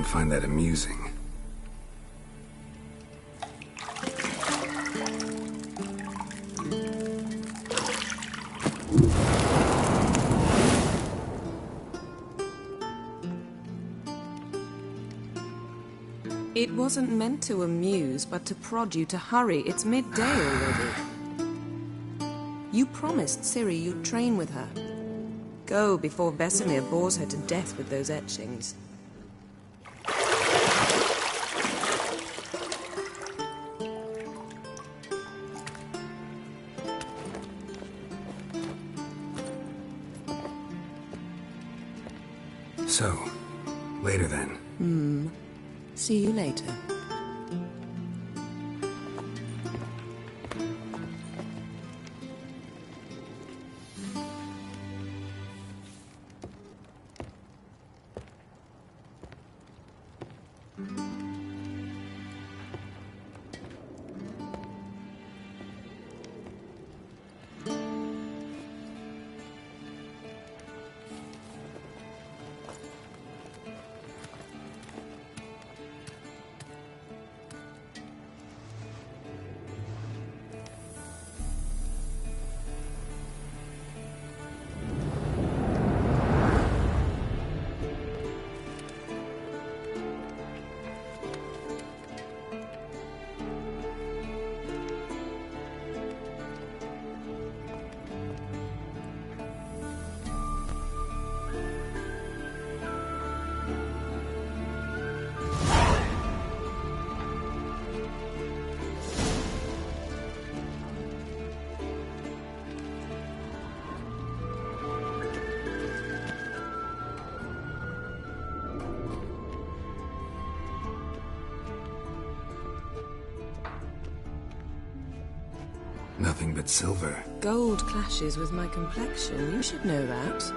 don't find that amusing. It wasn't meant to amuse, but to prod you to hurry. It's midday already. You promised Ciri you'd train with her. Go before Vesemir bores her to death with those etchings. So, later then. See you later. Nothing but silver. Gold clashes with my complexion. You should know that.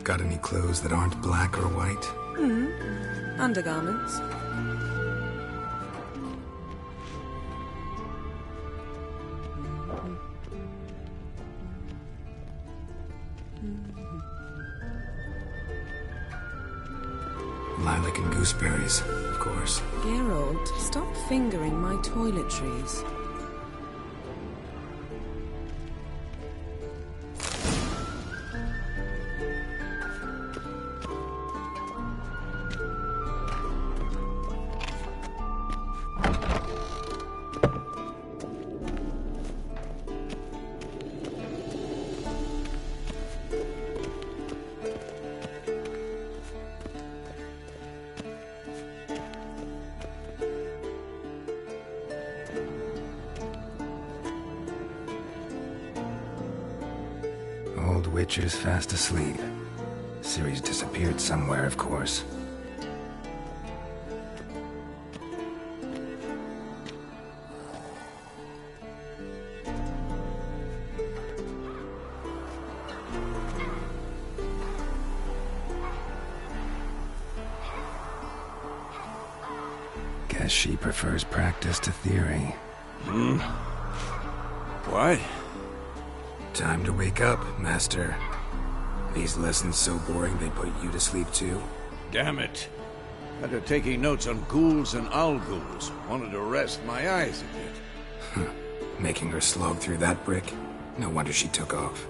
Got any clothes that aren't black or white? Undergarments. Lilac and gooseberries, of course. Geralt, stop fingering my toiletries. Old Witcher's fast asleep. Ciri's disappeared somewhere, of course. Guess she prefers practice to theory. What? Time to wake up, Master. These lessons so boring they put you to sleep too? Damn it. After taking notes on ghouls and owl-ghouls, wanted to rest my eyes a bit. Making her slog through that brick? No wonder she took off.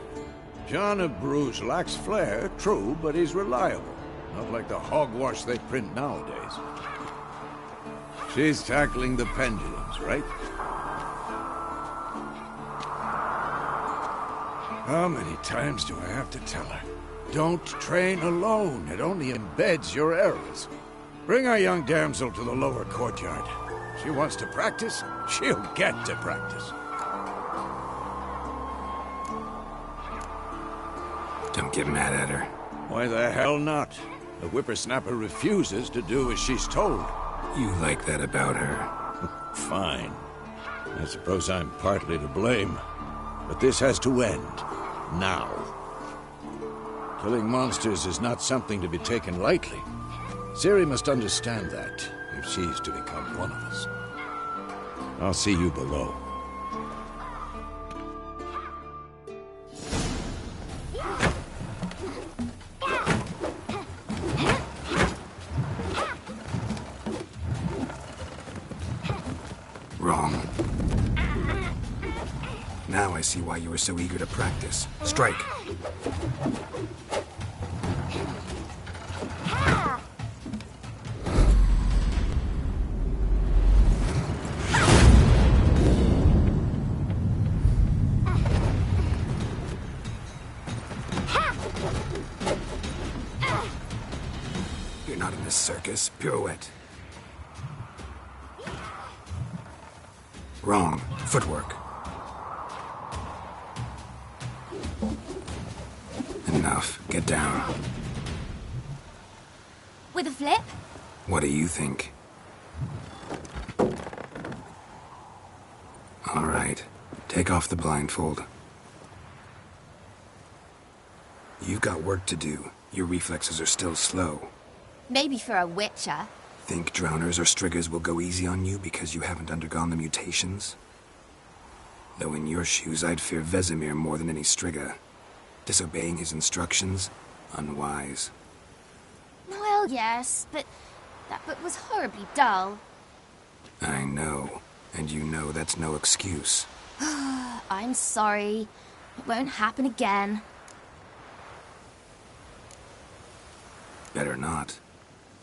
John of Bruges lacks flair, true, but he's reliable. Not like the hogwash they print nowadays. She's tackling the pendulums, right? How many times do I have to tell her? Don't train alone. It only embeds your errors. Bring our young damsel to the lower courtyard. She wants to practice, she'll get to practice. Don't get mad at her. Why the hell not? The whippersnapper refuses to do as she's told. You like that about her. Fine. I suppose I'm partly to blame. But this has to end. Now. Killing monsters is not something to be taken lightly. Ciri must understand that, if she's to become one of us. I'll see you below. Now I see why you were so eager to practice. Strike! You're not in this circus. Pirouette. Wrong. Footwork. Enough. Get down. With a flip? What do you think? All right. Take off the blindfold. You've got work to do. Your reflexes are still slow. Maybe for a witcher. Think drowners or striggers will go easy on you because you haven't undergone the mutations? Though in your shoes, I'd fear Vesemir more than any strigger. Disobeying his instructions? Unwise. Well, yes, but that book was horribly dull. I know. And you know that's no excuse. I'm sorry. It won't happen again. Better not.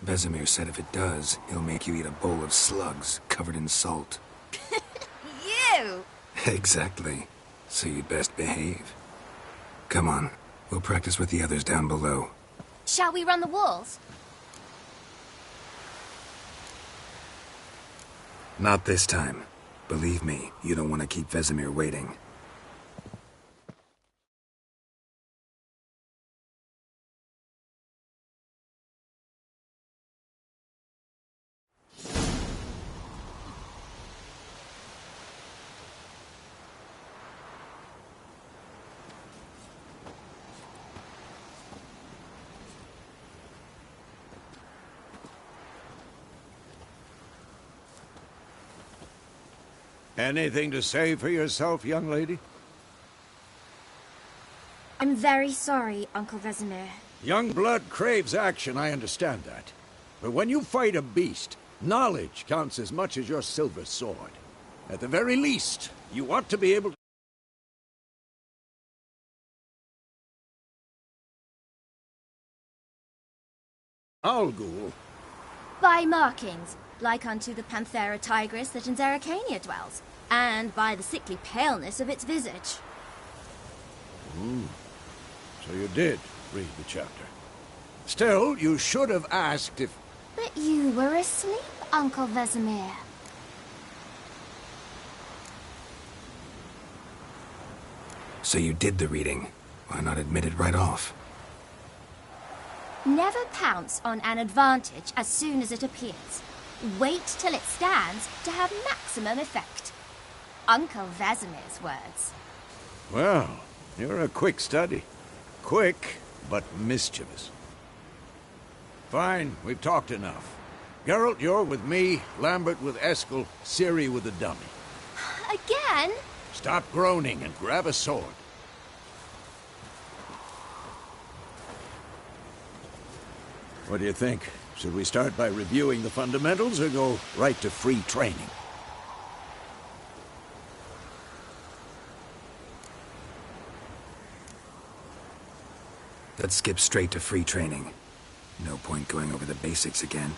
Vesemir said if it does, he'll make you eat a bowl of slugs covered in salt. You! Exactly. So you'd best behave. Come on. We'll practice with the others down below. Shall we run the walls? Not this time. Believe me, you don't want to keep Vesemir waiting. Anything to say for yourself, young lady? I'm very sorry, Uncle Vesemir. Young blood craves action, I understand that. But when you fight a beast, knowledge counts as much as your silver sword. At the very least, you ought to be able to... Algul. By markings, like unto the Panthera tigris that in Zerrikania dwells, and by the sickly paleness of its visage. So you did read the chapter. Still, you should have asked if... But you were asleep, Uncle Vesemir. So you did the reading. Why not admit it right off? Never pounce on an advantage as soon as it appears. Wait till it stands to have maximum effect. Uncle Vesemir's words. Well, you're a quick study. Quick, but mischievous. Fine, we've talked enough. Geralt, you're with me, Lambert with Eskel, Ciri with the dummy. Again? Stop groaning and grab a sword. What do you think? Should we start by reviewing the fundamentals or go right to free training? Let's skip straight to free training. No point going over the basics again.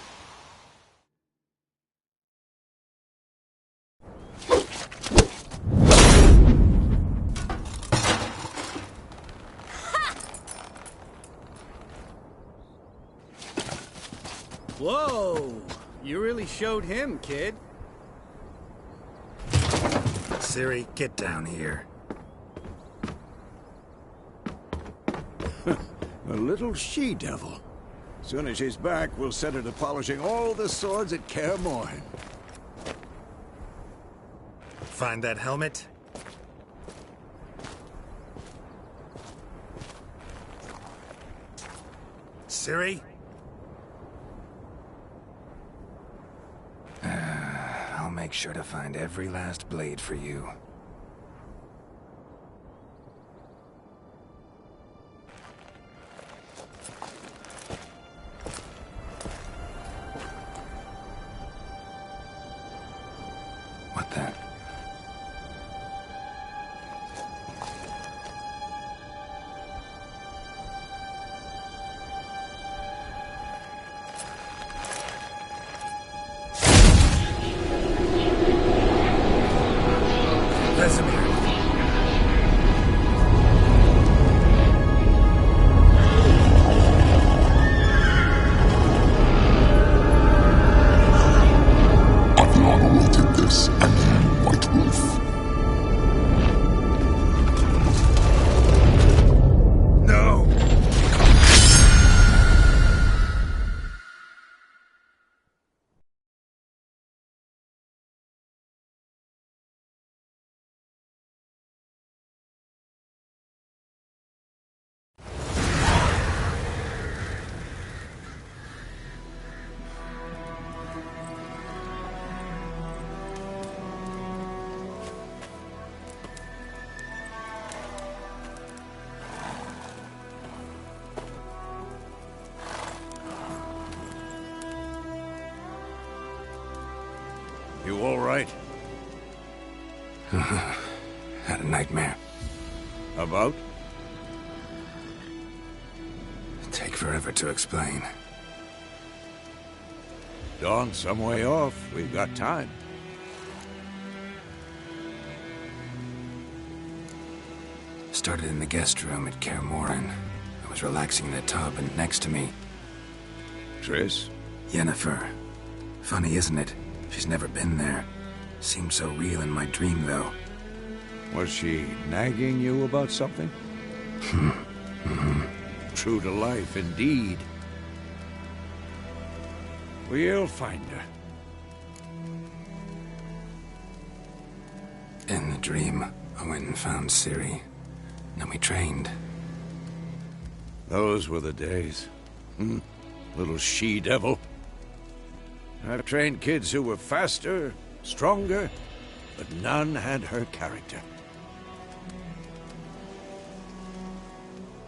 Whoa! You really showed him, kid. Ciri, get down here. A little she-devil. Soon as she's back, we'll set her to polishing all the swords at Kaer Morhen. Find that helmet? Ciri? I'll make sure to find every last blade for you. What the? right? Had a nightmare. About? Take forever to explain. Dawn's some way off. We've got time. Started in the guest room at Kaer Morhen. I was relaxing in a tub, and next to me, Triss? Yennefer. Funny, isn't it? She's never been there. Seemed so real in my dream, though. Was she nagging you about something? True to life, indeed. We'll find her. In the dream, I went and found Ciri. Then we trained. Those were the days. Little she-devil. I've trained kids who were faster, stronger, but none had her character.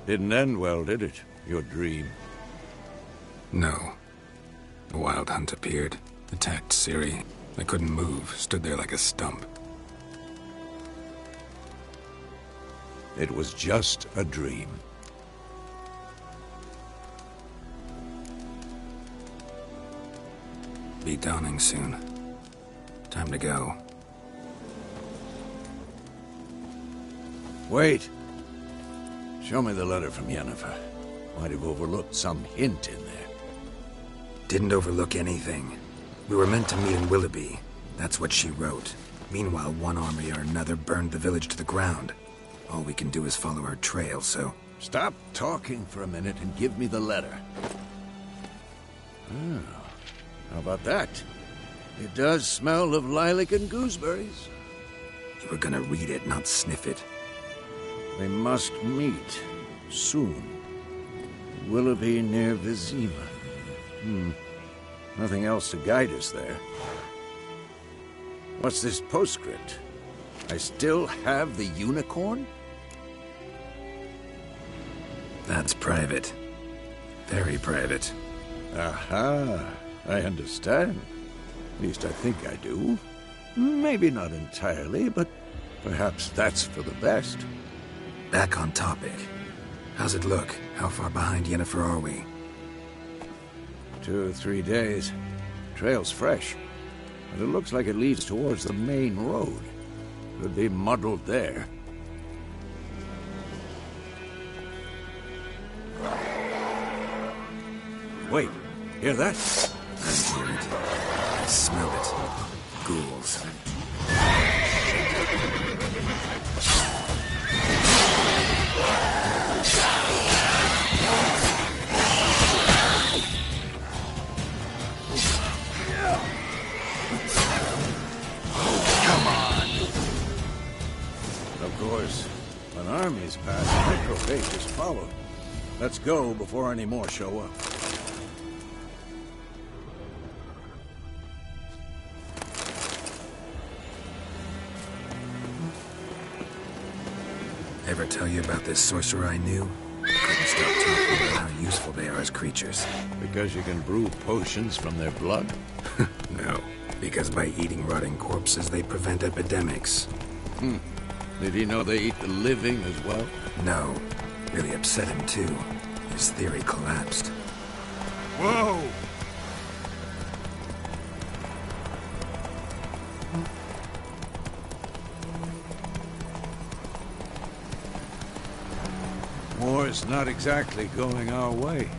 Didn't end well, did it? Your dream? No. A wild hunt appeared, attacked Ciri. I couldn't move, stood there like a stump. It was just a dream. Be dawning soon. Time to go. Wait. Show me the letter from Yennefer. Might have overlooked some hint in there. Didn't overlook anything. We were meant to meet in Willoughby. That's what she wrote. Meanwhile, one army or another burned the village to the ground. All we can do is follow her trail, so... Stop talking for a minute and give me the letter. How about that? It does smell of lilac and gooseberries. You were gonna read it, not sniff it. We must meet. Soon. Willoughby near Vizima. Nothing else to guide us there. What's this postscript? I still have the unicorn? That's private. Very private. Aha. I understand. At least I think I do. Maybe not entirely, but perhaps that's for the best. Back on topic. How's it look? How far behind Yennefer are we? 2 or 3 days. Trail's fresh, but it looks like it leads towards the main road. Could be muddled there. Wait, hear that? I hear it. I smell it. Ghouls. Of course, when armies pass, necrophages follow. Let's go before any more show up. Ever tell you about this sorcerer I knew? Couldn't stop talking about how useful they are as creatures. Because you can brew potions from their blood? No, because by eating rotting corpses, they prevent epidemics. Did he know they eat the living as well? No, really upset him too. His theory collapsed. Whoa! War's not exactly going our way.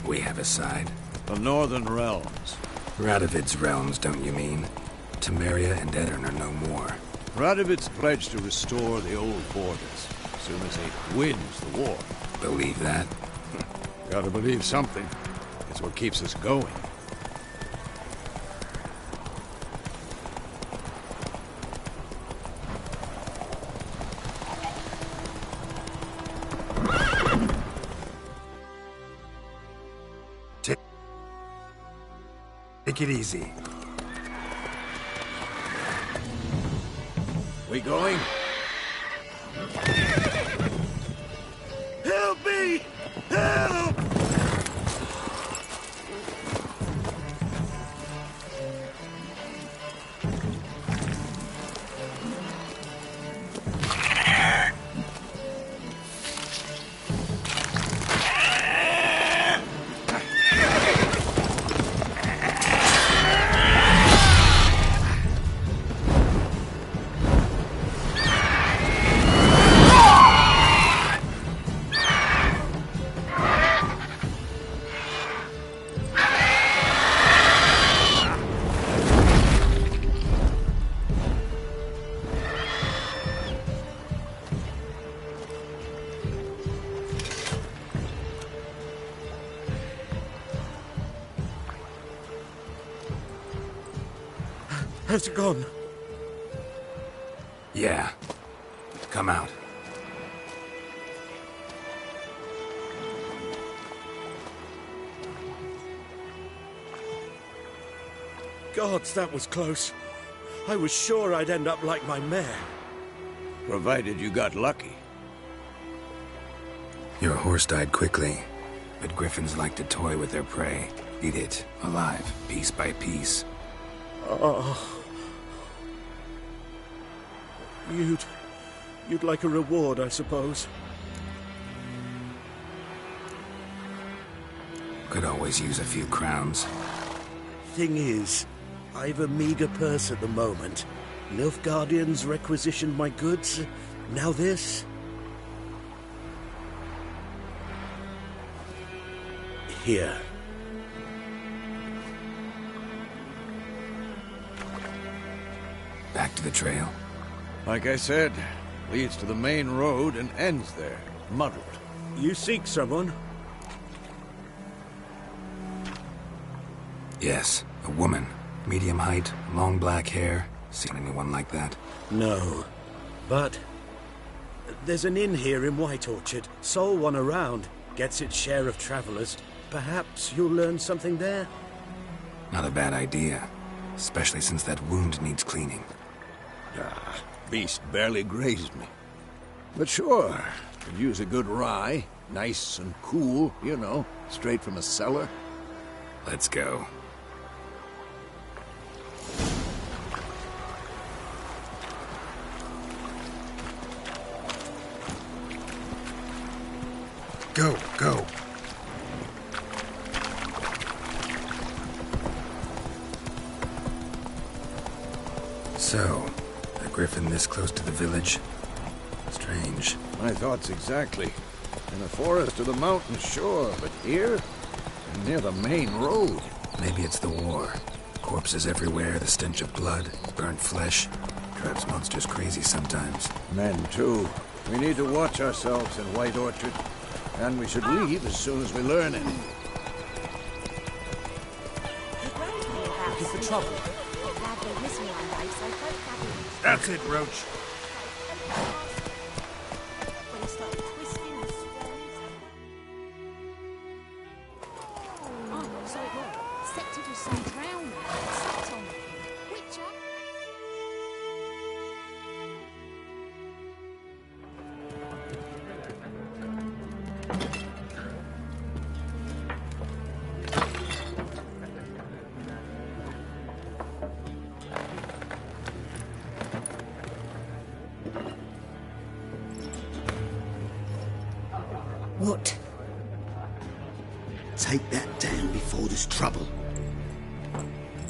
We have a side. The Northern Realms. Radovid's realms, don't you mean? Temeria and Edirn are no more. Radovid's pledged to restore the old borders as soon as he wins the war. Believe that? Gotta believe something. It's what keeps us going. Take it easy. We going? Help me! Help! How's it gone? Yeah. Come out. Gods, that was close. I was sure I'd end up like my mare. Provided you got lucky. Your horse died quickly, but griffins like to toy with their prey. Eat it, alive, piece by piece. Oh. You'd like a reward, I suppose. Could always use a few crowns. Thing is, I've a meager purse at the moment. Nilfgaardians requisitioned my goods. Now this. Here. Back to the trail. Like I said, leads to the main road and ends there, muddled. You seek someone? Yes, a woman. Medium height, long black hair. Seen anyone like that? No. But there's an inn here in White Orchard. Sole one around. Gets its share of travelers. Perhaps you'll learn something there? Not a bad idea. Especially since that wound needs cleaning. Beast barely grazed me. But sure, could use a good rye. Nice and cool, you know, straight from a cellar. Let's go. Go, go. So, a griffin this close to the village? Strange. My thoughts exactly. In the forest or the mountains, sure, but here? Near the main road. Maybe it's the war. Corpses everywhere, the stench of blood, burnt flesh. Drives monsters crazy sometimes. Men, too. We need to watch ourselves in White Orchard. And we should leave as soon as we learn it. Looking for trouble. That's it, Roach. What? Take that down before there's trouble.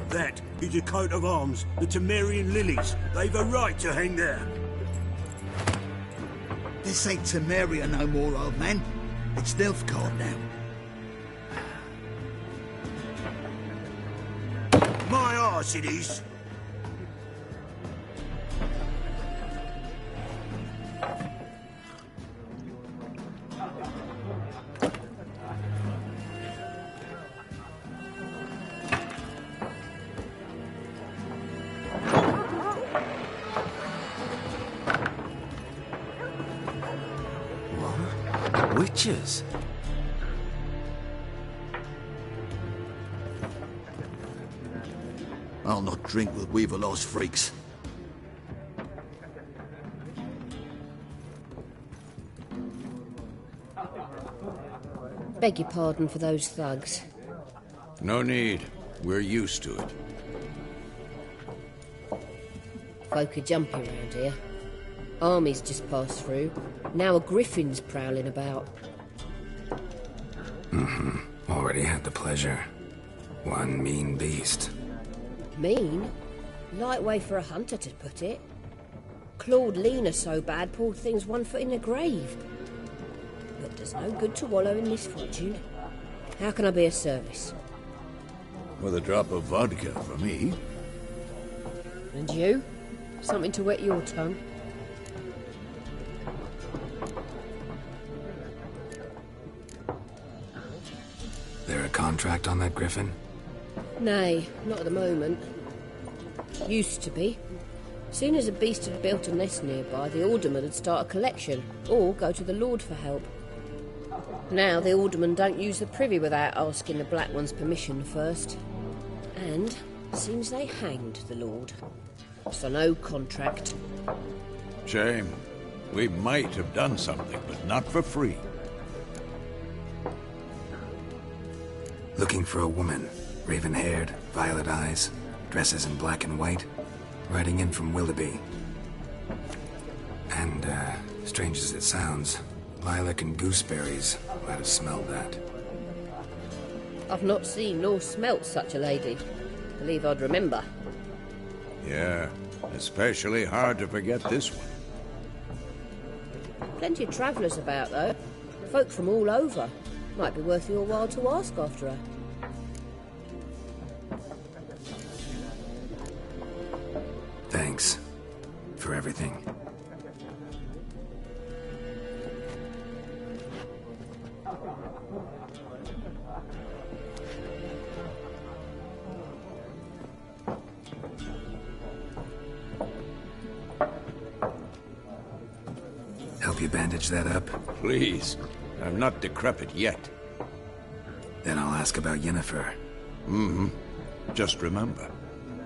That is a coat of arms, the Temerian lilies. They've a right to hang there. This ain't Temeria no more, old man. It's Nilfgaard now. My arse it is. Witches? I'll not drink with Weaverlaw's freaks. Beg your pardon for those thugs. No need. We're used to it. Folk are jumpy around here. Armies just passed through. Now a griffin's prowling about. Already had the pleasure. One mean beast. Mean? Light way for a hunter to put it. Clawed Lena so bad, poor thing's 1 foot in the grave. But there's no good to wallow in misfortune. How can I be of service? With a drop of vodka for me. And you? Something to wet your tongue? There a contract on that griffin? Nay, not at the moment. Used to be. Soon as a beast had built a nest nearby, the alderman would start a collection, or go to the Lord for help. Now the aldermen don't use the privy without asking the Black One's permission first. And seems they hanged the Lord. So no contract. Shame. We might have done something, but not for free. Looking for a woman. Raven-haired, violet eyes, dresses in black and white. Riding in from Willoughby. And, strange as it sounds, lilac and gooseberries might have smelled that. I've not seen nor smelt such a lady. Believe I'd remember. Yeah, especially hard to forget this one. Plenty of travellers about, though. Folk from all over. Might be worth your while to ask after her. Thanks for everything. Help you bandage that up? Please. I'm not decrepit yet. Then I'll ask about Yennefer. Mm-hmm. Just remember,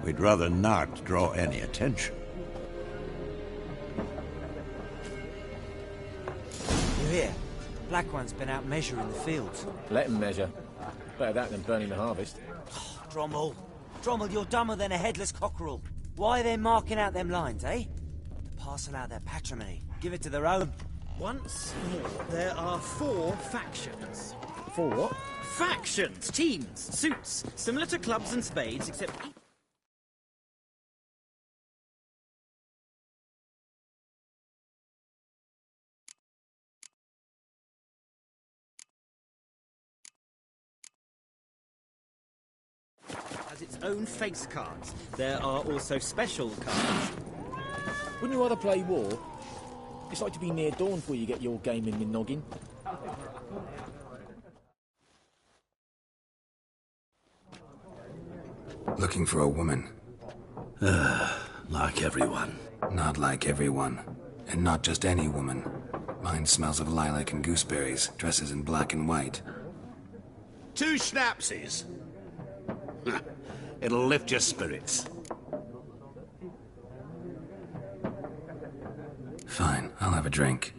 we'd rather not draw any attention. You hear? Black One's been out measuring the fields. Let him measure. Better that than burning the harvest. Drommel. Drommel, you're dumber than a headless cockerel. Why are they marking out them lines, eh? Parcel out their patrimony. Give it to their own. Once more, there are 4 factions. 4 what? Factions, teams, suits, similar to clubs and spades, except... has its own face cards. There are also special cards. Wouldn't you rather play war? It's like to be near dawn before you get your game in your noggin. Looking for a woman. Like everyone. Not like everyone. And not just any woman. Mine smells of lilac and gooseberries, dresses in black and white. 2 schnapsies. It'll lift your spirits. Fine, I'll have a drink.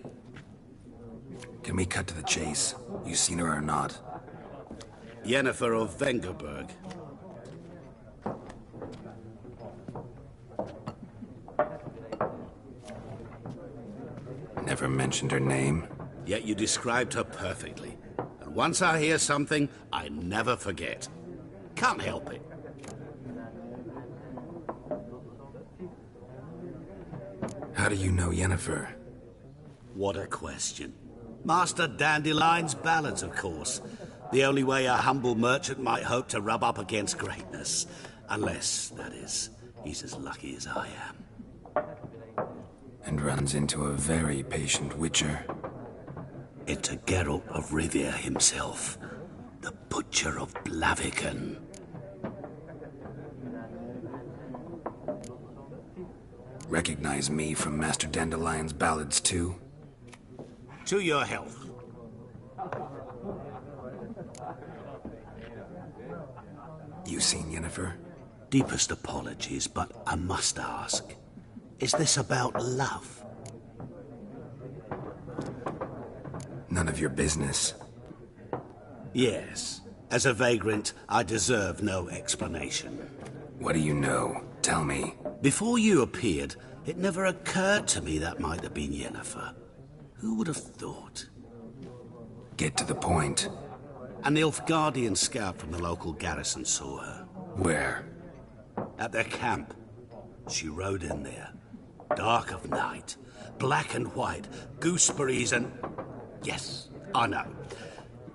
Can we cut to the chase? You seen her or not? Yennefer of Vengerberg. Never mentioned her name. Yet you described her perfectly. And once I hear something, I never forget. Can't help it. How do you know Yennefer? What a question. Master Dandelion's ballads, of course. The only way a humble merchant might hope to rub up against greatness. Unless, that is, he's as lucky as I am. And runs into a very patient witcher. Into Geralt of Rivia himself. The Butcher of Blaviken. Recognize me from Master Dandelion's ballads, too? To your health. You seen Yennefer? Deepest apologies, but I must ask. Is this about love? None of your business. Yes. As a vagrant, I deserve no explanation. What do you know? Tell me. Before you appeared, it never occurred to me that might have been Yennefer. Who would have thought? Get to the point. An Nilfgaardian scout from the local garrison saw her. Where? At their camp. She rode in there. Dark of night. Black and white. Gooseberries and... Yes, I know.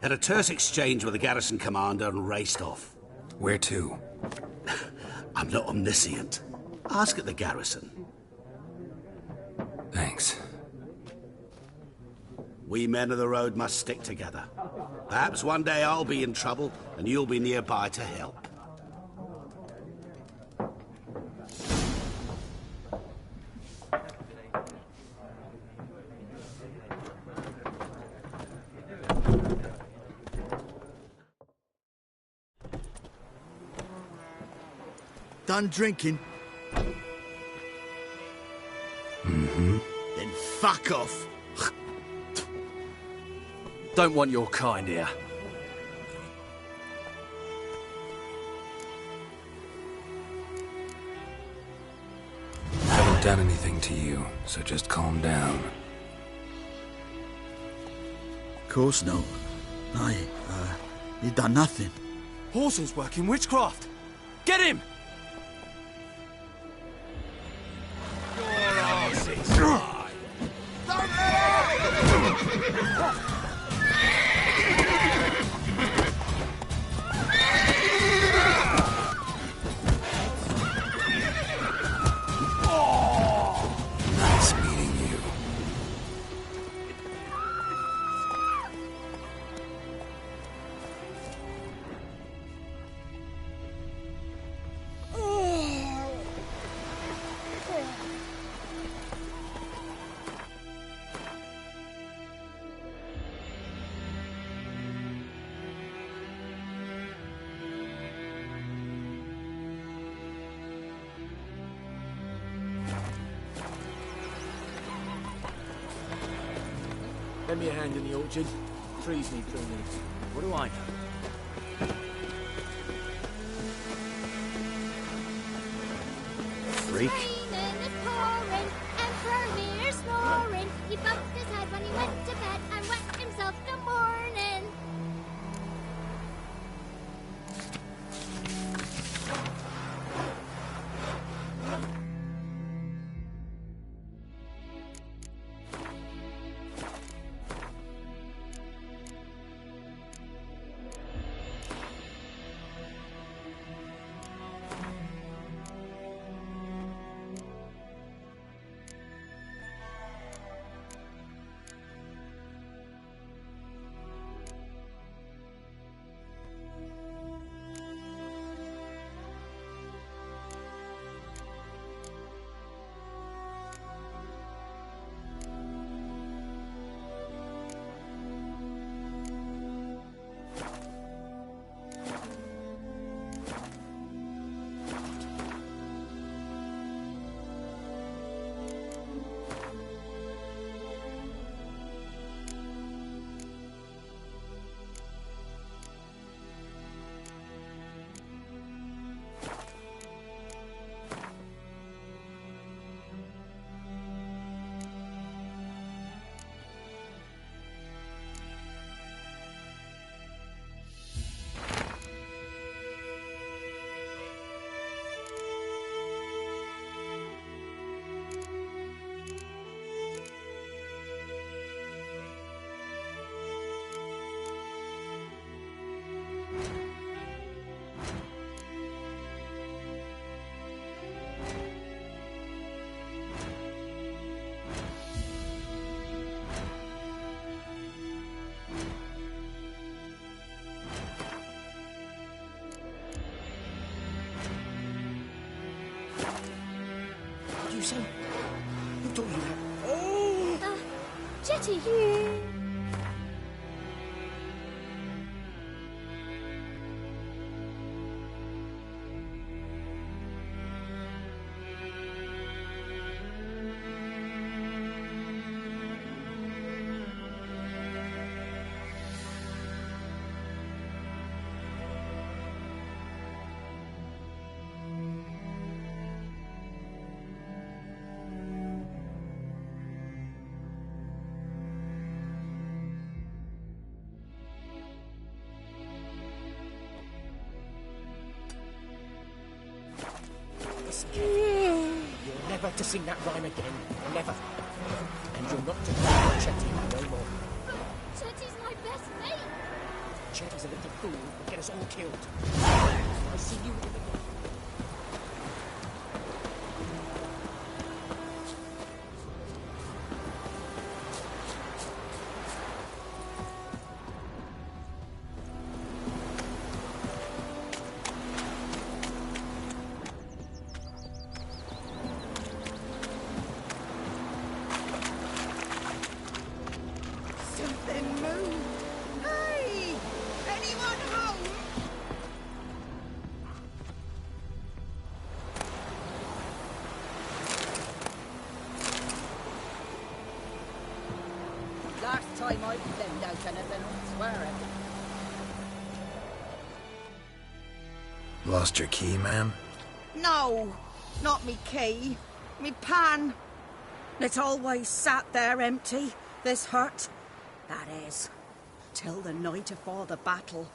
Had a terse exchange with the garrison commander and raced off. Where to? I'm not omniscient. Ask at the garrison. Thanks. We men of the road must stick together. Perhaps one day I'll be in trouble and you'll be nearby to help. Done drinking? Mm-hmm. Then fuck off. Don't want your kind here. I haven't done anything to you, so just calm down. Of course not. No, you done nothing. Horson's working witchcraft. Get him! Nice meeting you. Lend me a hand in the orchard. Trees need pruning. What do I know? Freak. Raining, it's pouring, and Vermeer's snoring. He bumped his head when he went to bed and wet himself till morning. You say? Who taught you that? Jetty. You're never to sing that rhyme again. Never. And you're not to call Chetty no more. Chetty's my best mate. Chetty's a little fool who'll get us all killed. I'll see you in the morning. Something moved. time I've send out anything, I swear it. Lost your key, ma'am? No, not me key. Me pan. It's always sat there empty, this hut. That is, till the night afore the battle.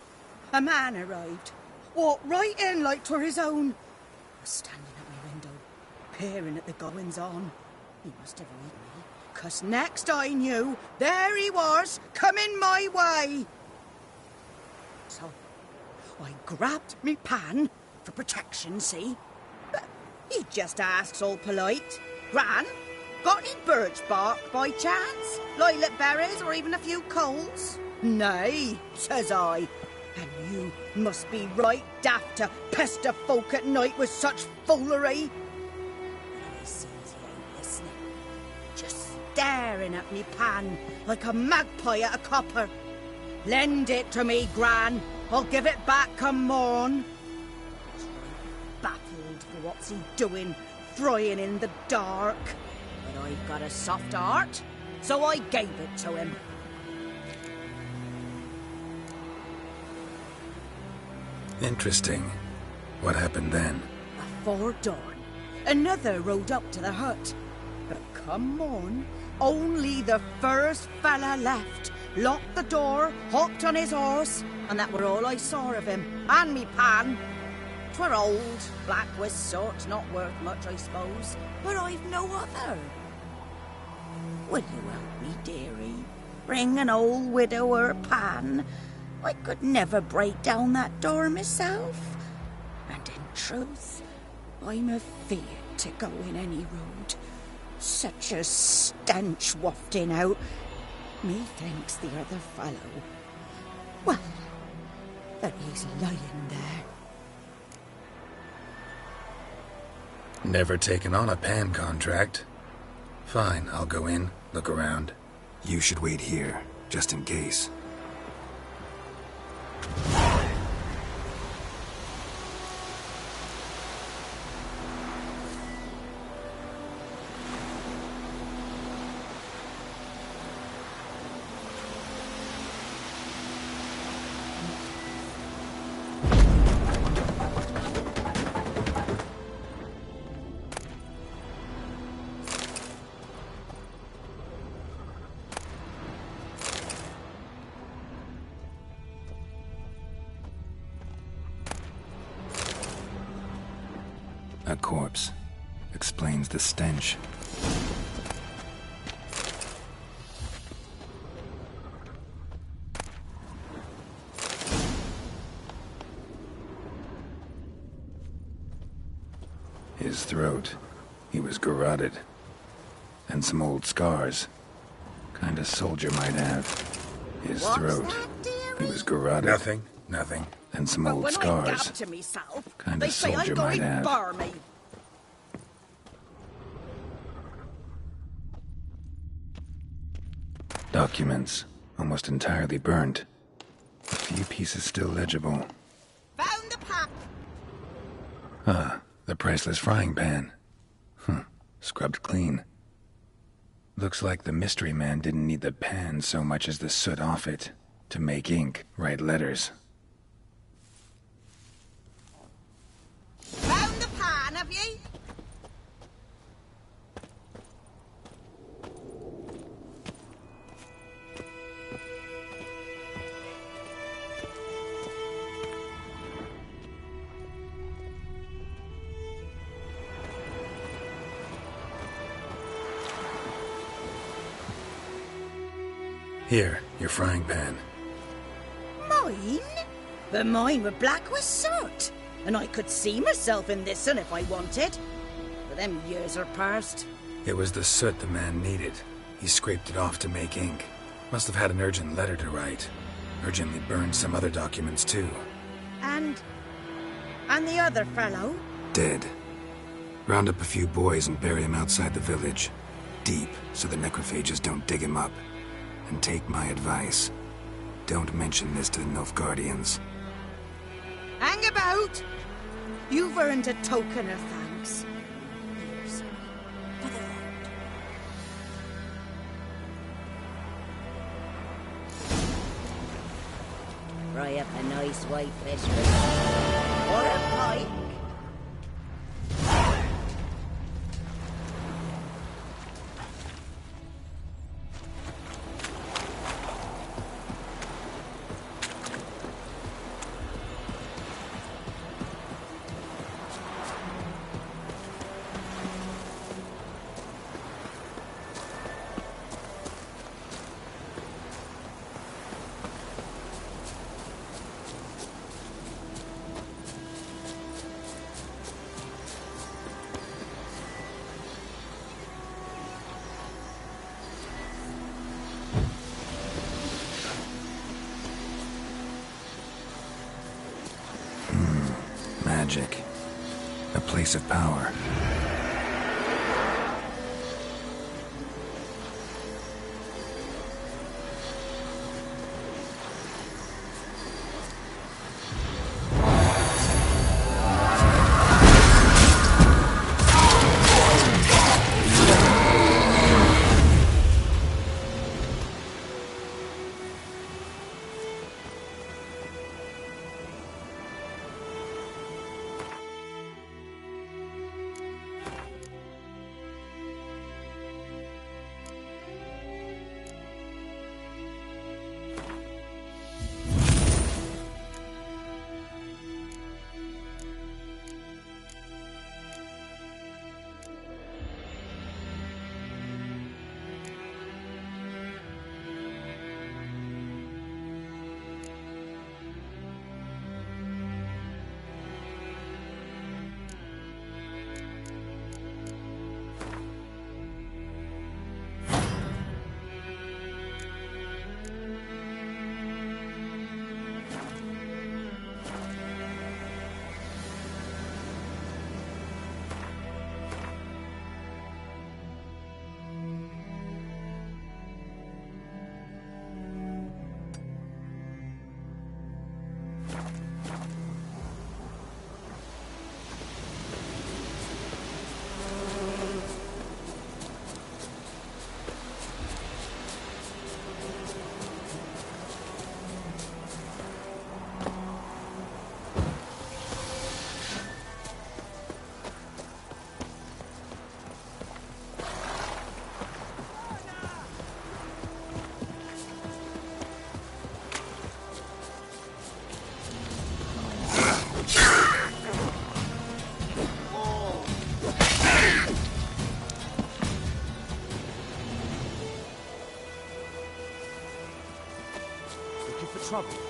A man arrived, walked right in like 'twere his own. I was standing at my window, peering at the goings-on. He must have heard me, 'cause next I knew, there he was, coming my way. So, I grabbed me pan, for protection, see? But he just asks all polite, Gran, got any birch bark by chance? Lilac berries or even a few coals? Nay, says I. And you must be right daft to pester folk at night with such foolery. And I sees he ain't listening, just staring at me pan like a magpie at a copper. Lend it to me, Gran. I'll give it back come morn. He's right baffled for what's he doing, frying in the dark. But I've got a soft heart, so I gave it to him. Interesting. What happened then? Afore dawn, another rode up to the hut. But come morn, only the first fella left. Locked the door, hopped on his horse, and that were all I saw of him. And me pan. 'Twere old, black with sort, not worth much, I suppose. But I've no other. Will you help me, dearie? Bring an old widower pan. I could never break down that door myself. And in truth, I'm afeard to go in any road. Such a stench wafting out. Methinks the other fellow, well, that he's lying there. Never taken on a pan contract. Fine, I'll go in, look around. You should wait here, just in case. A corpse. Explains the stench. His throat. He was garroted. And some old scars. Kind of soldier might have. His throat. He was garroted. Nothing. And some But old when scars. I gab to myself, Kind they of say soldier I'm might going have. barmy. Documents. Almost entirely burnt. A few pieces still legible. Found the pap. Ah, the priceless frying pan. Scrubbed clean. Looks like the mystery man didn't need the pan so much as the soot off it. To make ink, write letters. Found the pan, have ye? Here, your frying pan. Mine? But mine were black with soot. And I could see myself in this one if I wanted. But them years are past. It was the soot the man needed. He scraped it off to make ink. Must have had an urgent letter to write. Urgently burned some other documents too. And the other fellow? Dead. Round up a few boys and bury him outside the village. Deep, so the necrophages don't dig him up. And take my advice. Don't mention this to the Nilfgaardians. Hang about! You've earned a token of thanks. Here's for the road. fry up a nice white fish for or a pike. Magic. A place of power. Trouble.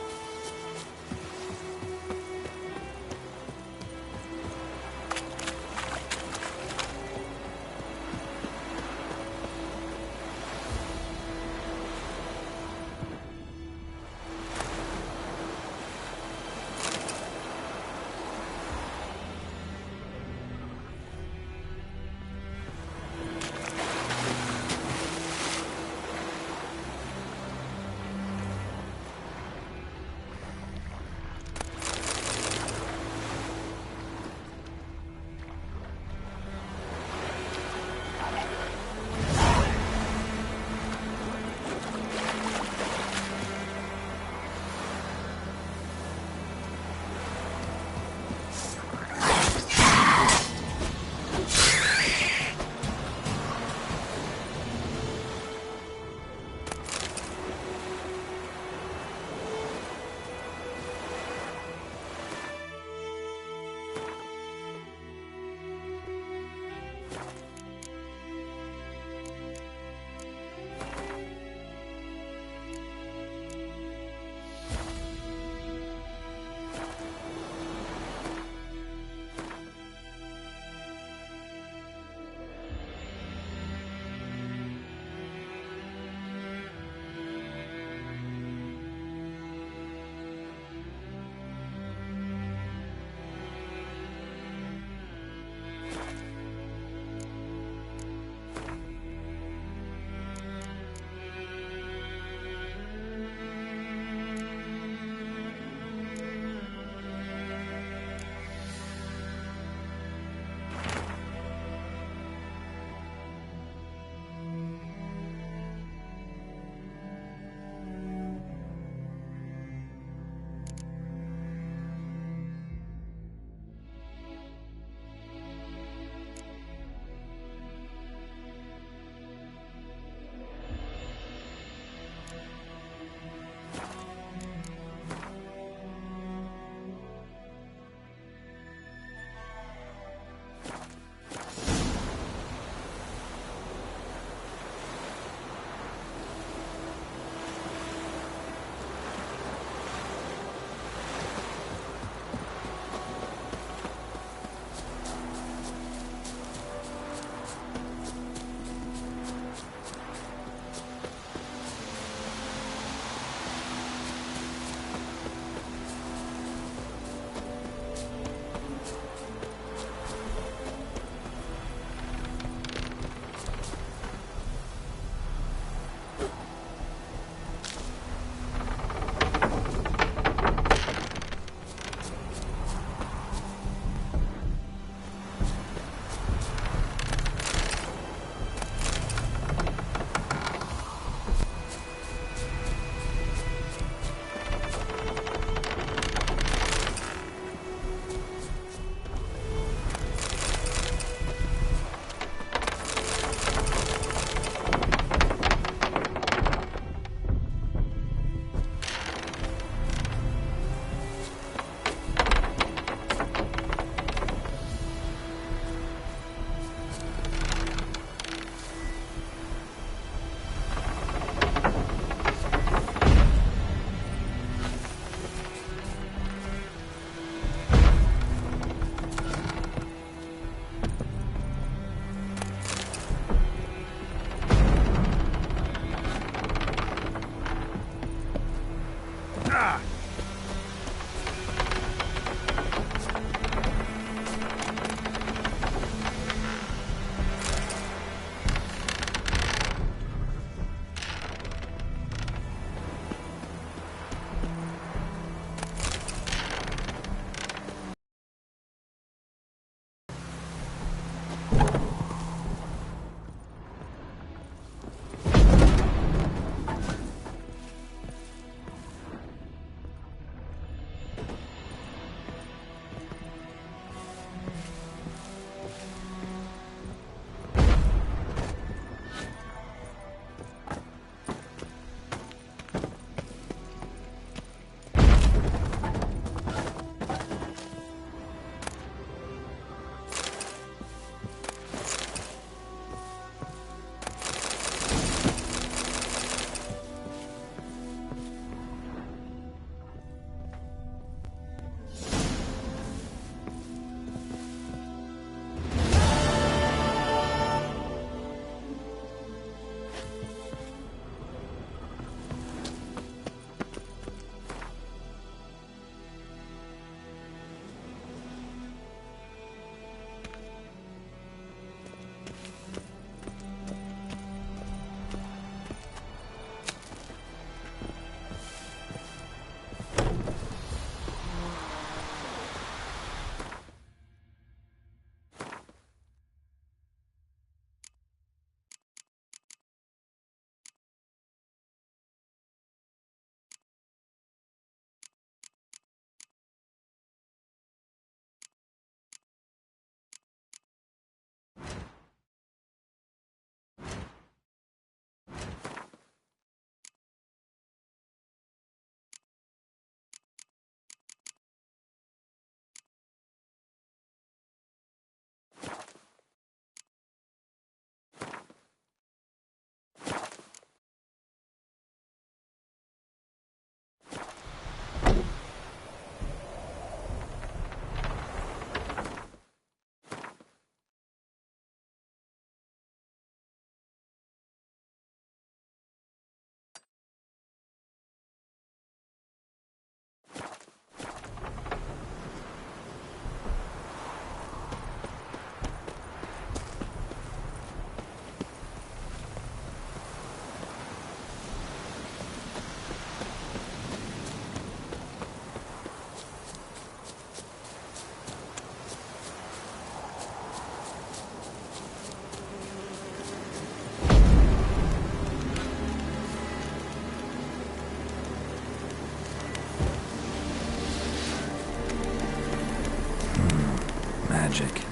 Magic.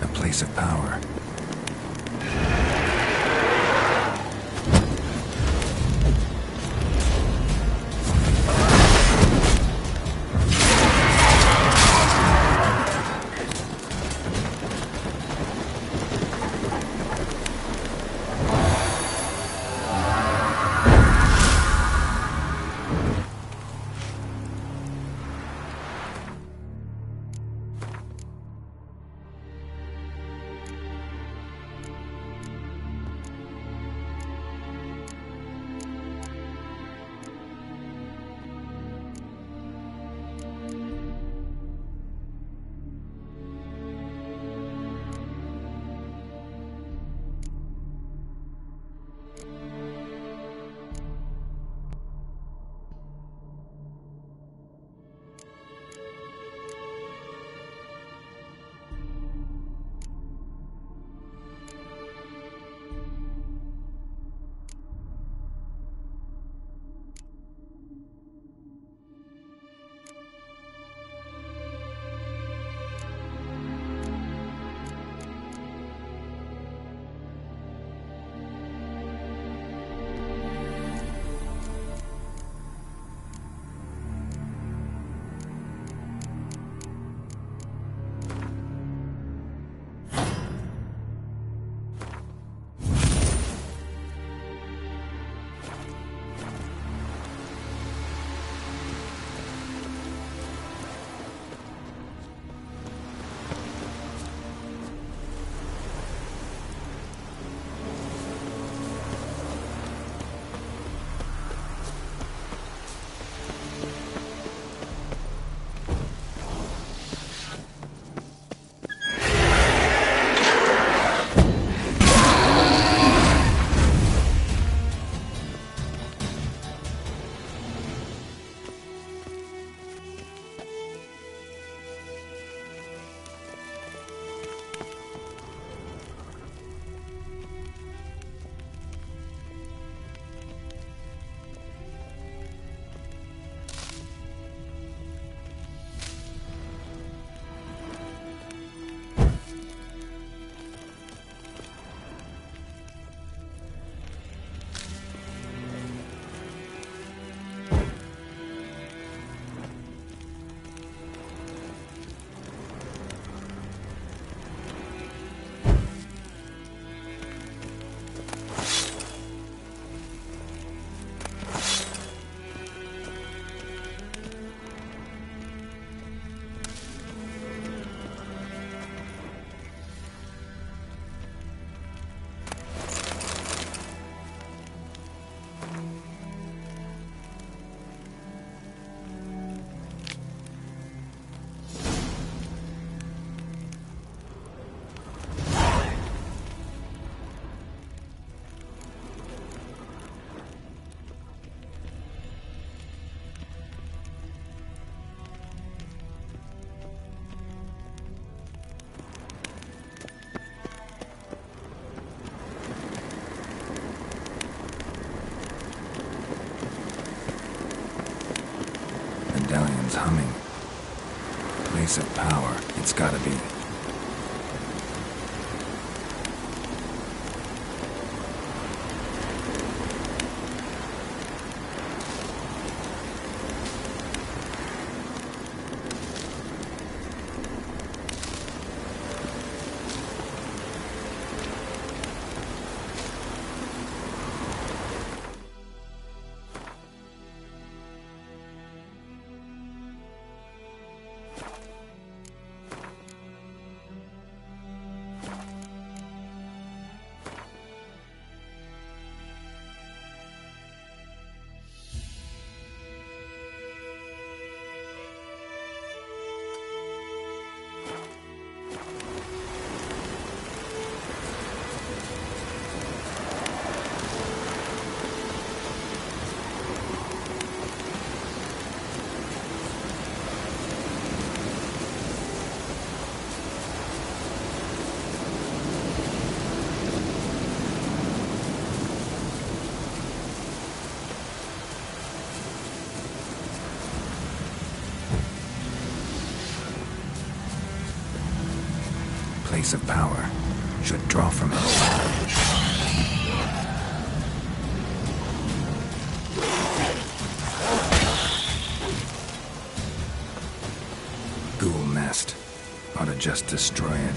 A place of power. medallion's humming. Place of power, it's gotta be. Place of power should draw from it. Ghoul nest. Ought to just destroy it.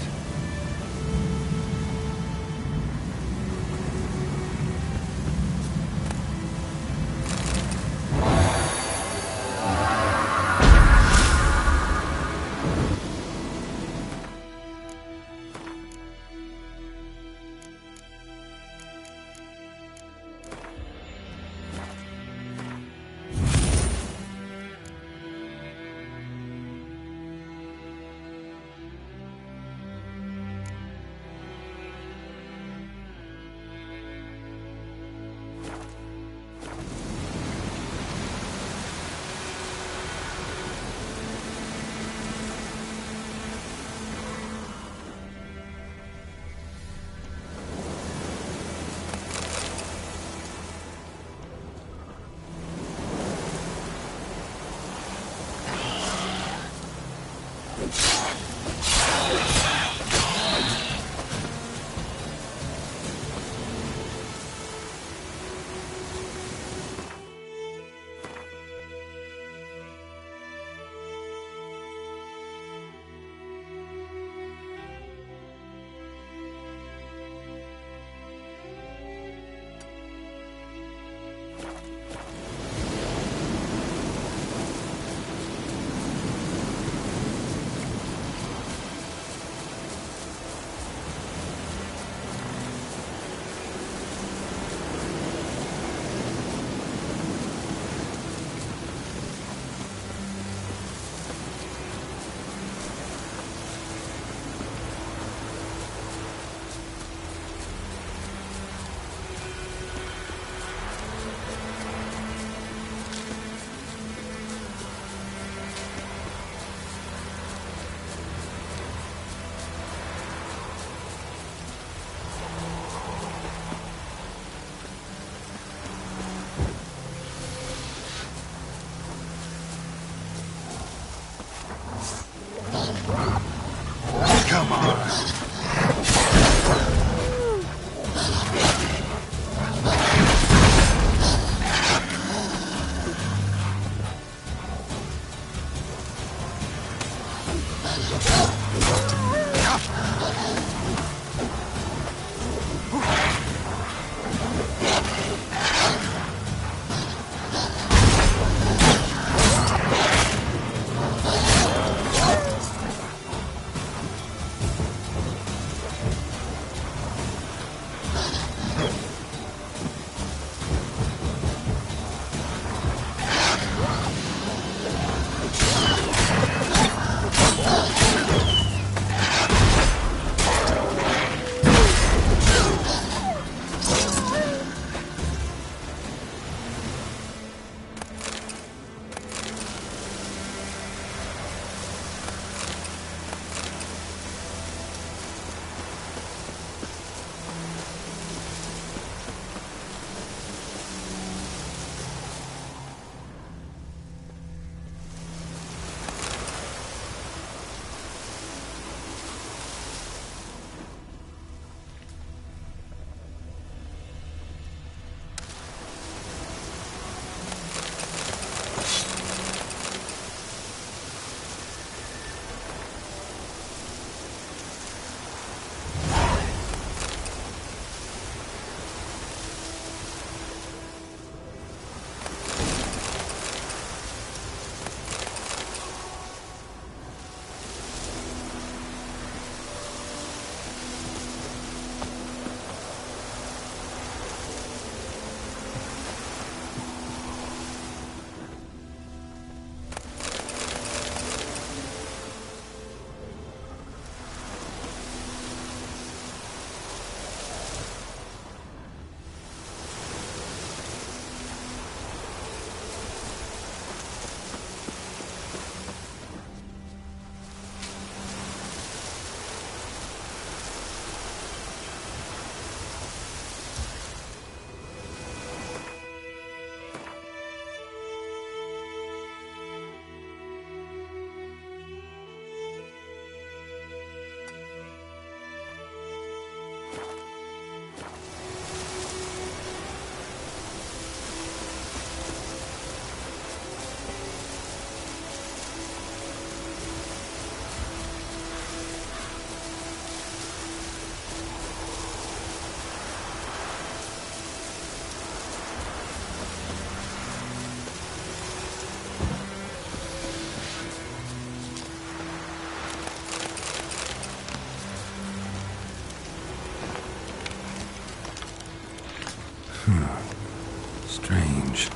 strange.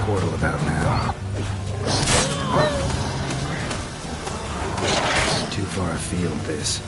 Portal about now. Too far afield, this.